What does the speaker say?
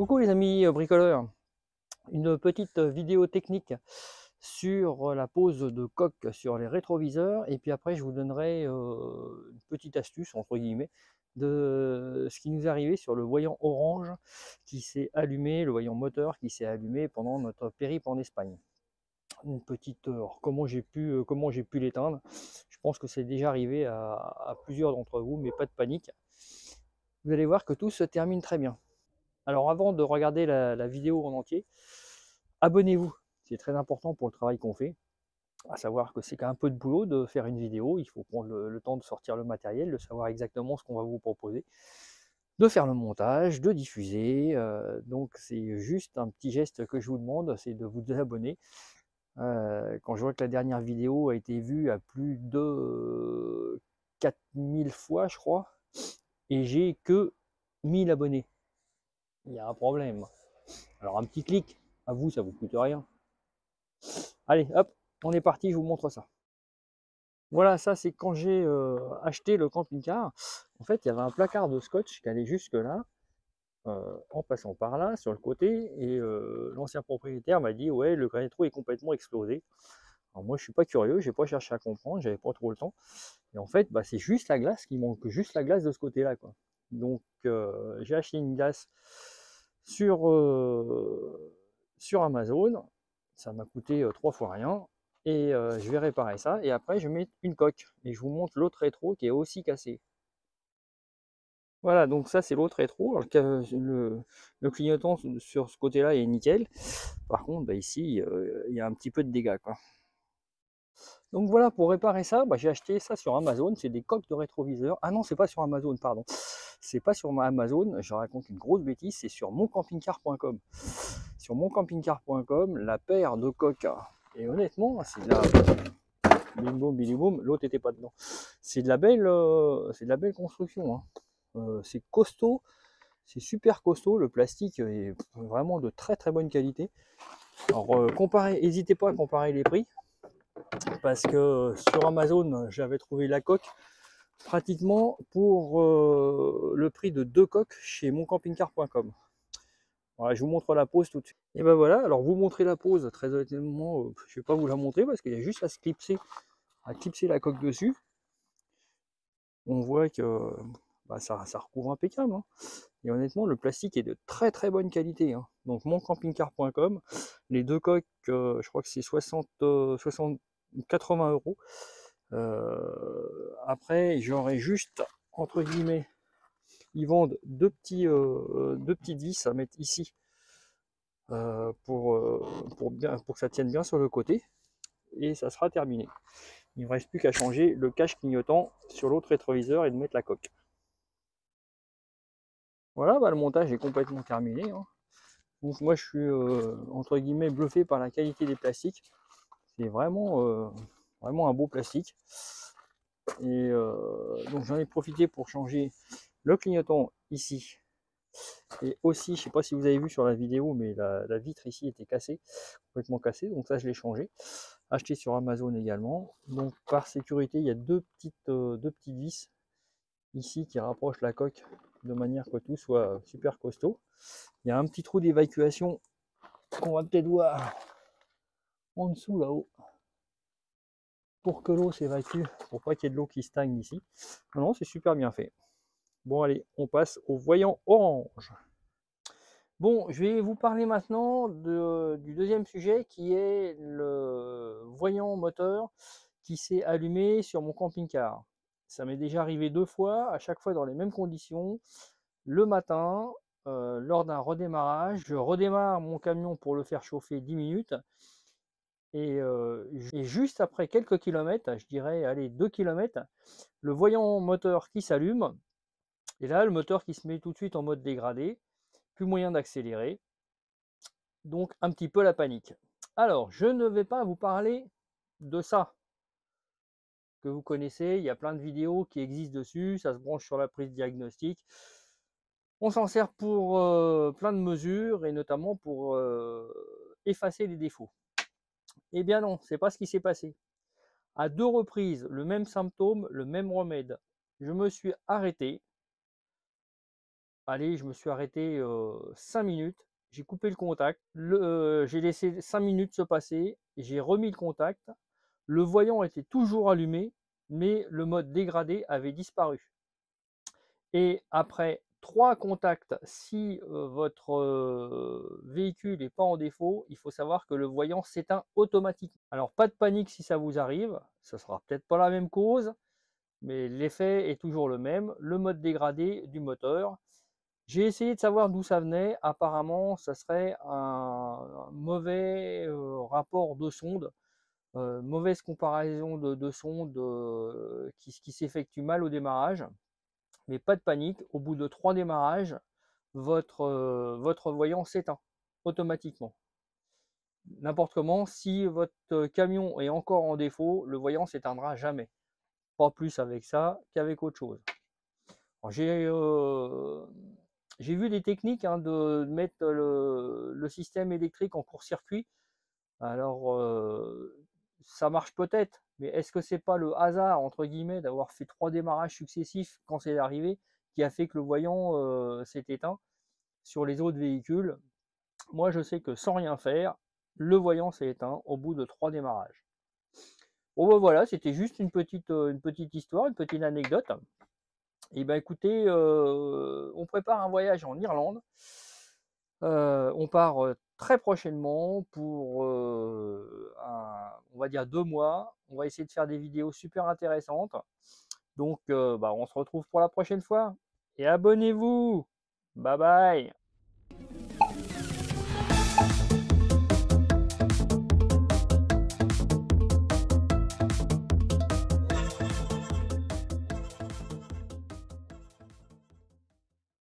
Coucou les amis bricoleurs, une petite vidéo technique sur la pose de coque sur les rétroviseurs et puis après je vous donnerai une petite astuce entre guillemets de ce qui nous est arrivé sur le voyant orange qui s'est allumé, le voyant moteur qui s'est allumé pendant notre périple en Espagne. Une petite comment j'ai pu l'éteindre. Je pense que c'est déjà arrivé à plusieurs d'entre vous, mais pas de panique. Vous allez voir que tout se termine très bien. Alors avant de regarder la vidéo en entier, abonnez-vous, c'est très important pour le travail qu'on fait. À savoir que c'est quand même un peu de boulot de faire une vidéo, il faut prendre le temps de sortir le matériel, de savoir exactement ce qu'on va vous proposer, de faire le montage, de diffuser. Donc c'est juste un petit geste que je vous demande, c'est de vous abonner. Quand je vois que la dernière vidéo a été vue à plus de 4000 fois, je crois, et j'ai que 1000 abonnés, il y a un problème. Alors un petit clic, à vous, ça vous coûte rien. Allez, hop, on est parti, je vous montre ça. Voilà, ça c'est quand j'ai acheté le camping-car. En fait, il y avait un placard de scotch qui allait jusque là, en passant par là, sur le côté, et l'ancien propriétaire m'a dit ouais, le rétro est complètement explosé. Alors moi, je suis pas curieux, j'ai pas cherché à comprendre, j'avais pas trop le temps. Et en fait, bah, c'est juste la glace qui manque, juste la glace de ce côté-là, quoi. Donc j'ai acheté une glace sur, sur Amazon. Ça m'a coûté 3 fois rien. Et je vais réparer ça. Et après, je mets une coque. Et je vous montre l'autre rétro qui est aussi cassé. Voilà, donc ça c'est l'autre rétro. Alors, le clignotant sur ce côté-là est nickel. Par contre, bah, ici, il y a un petit peu de dégâts, quoi. Donc voilà, pour réparer ça, bah, j'ai acheté ça sur Amazon. C'est des coques de rétroviseur. Ah non, c'est pas sur Amazon, pardon. C'est pas sur Amazon, je raconte une grosse bêtise, c'est sur moncampingcar.com. Sur moncampingcar.com, la paire de coques. Et honnêtement, c'est de la bim boum, bim boum, l'autre était pas dedans. C'est de la belle construction, hein. C'est costaud, c'est super costaud. Le plastique est vraiment de très très bonne qualité. Alors n'hésitez pas à comparer les prix parce que sur Amazon, j'avais trouvé la coque pratiquement pour le prix de 2 coques chez moncampingcar.com. Voilà, je vous montre la pose tout de suite. Et ben voilà, alors vous montrer la pose, très honnêtement, je ne vais pas vous la montrer parce qu'il y a juste à clipser la coque dessus. On voit que bah, ça recouvre impeccable, hein. Et honnêtement, le plastique est de très très bonne qualité, hein. Donc moncampingcar.com, les 2 coques, je crois que c'est 80 euros. Après, j'aurais juste, entre guillemets, ils vendent deux petites vis à mettre ici pour que ça tienne bien sur le côté. Et ça sera terminé. Il ne me reste plus qu'à changer le cache clignotant sur l'autre rétroviseur et de mettre la coque. Voilà, bah, le montage est complètement terminé, hein. Donc moi je suis entre guillemets bluffé par la qualité des plastiques. C'est vraiment un beau plastique. Et donc j'en ai profité pour changer le clignotant ici. Et aussi, je ne sais pas si vous avez vu sur la vidéo, mais la vitre ici était cassée, complètement cassée. Donc ça, je l'ai changé. Acheté sur Amazon également. Donc par sécurité, il y a deux petites vis ici qui rapprochent la coque de manière que tout soit super costaud. Il y a un petit trou d'évacuation qu'on va peut-être voir en dessous là-haut pour que l'eau s'évacue, pour pas qu'il y ait de l'eau qui stagne ici. Non, non, c'est super bien fait. Bon, allez, on passe au voyant orange. Bon, je vais vous parler maintenant du deuxième sujet qui est le voyant moteur qui s'est allumé sur mon camping-car. Ça m'est déjà arrivé 2 fois, à chaque fois dans les mêmes conditions. Le matin, lors d'un redémarrage, je redémarre mon camion pour le faire chauffer 10 minutes. Et juste après quelques kilomètres, je dirais allez 2 kilomètres, le voyant moteur qui s'allume. Et là, le moteur qui se met tout de suite en mode dégradé. Plus moyen d'accélérer. Donc un petit peu la panique. Alors, je ne vais pas vous parler de ça que vous connaissez. Il y a plein de vidéos qui existent dessus. Ça se branche sur la prise diagnostique. On s'en sert pour plein de mesures et notamment pour effacer les défauts. Eh bien non, c'est pas ce qui s'est passé. À 2 reprises, le même symptôme, le même remède. Je me suis arrêté. allez, je me suis arrêté 5 minutes, j'ai coupé le contact, j'ai laissé 5 minutes se passer, j'ai remis le contact, le voyant était toujours allumé, mais le mode dégradé avait disparu. Et après 3 contacts, si votre véhicule n'est pas en défaut, il faut savoir que le voyant s'éteint automatiquement. Alors pas de panique si ça vous arrive, ce sera peut-être pas la même cause, mais l'effet est toujours le même, le mode dégradé du moteur. J'ai essayé de savoir d'où ça venait, apparemment ça serait un mauvais rapport de sonde, mauvaise comparaison de sonde qui s'effectue mal au démarrage. Mais pas de panique, au bout de 3 démarrages, votre voyant s'éteint automatiquement. N'importe comment, si votre camion est encore en défaut, le voyant s'éteindra jamais. Pas plus avec ça qu'avec autre chose. J'ai vu des techniques hein, de mettre le système électrique en court-circuit. Alors, ça marche peut-être, mais est-ce que c'est pas le hasard, entre guillemets, d'avoir fait 3 démarrages successifs quand c'est arrivé, qui a fait que le voyant s'est éteint sur les autres véhicules? Moi, je sais que sans rien faire, le voyant s'est éteint au bout de 3 démarrages. Bon ben voilà, c'était juste une petite histoire, une petite anecdote. Et ben écoutez, on prépare un voyage en Irlande. On part très prochainement pour on va dire 2 mois. On va essayer de faire des vidéos super intéressantes. Donc bah, on se retrouve pour la prochaine fois. Et abonnez-vous. Bye bye.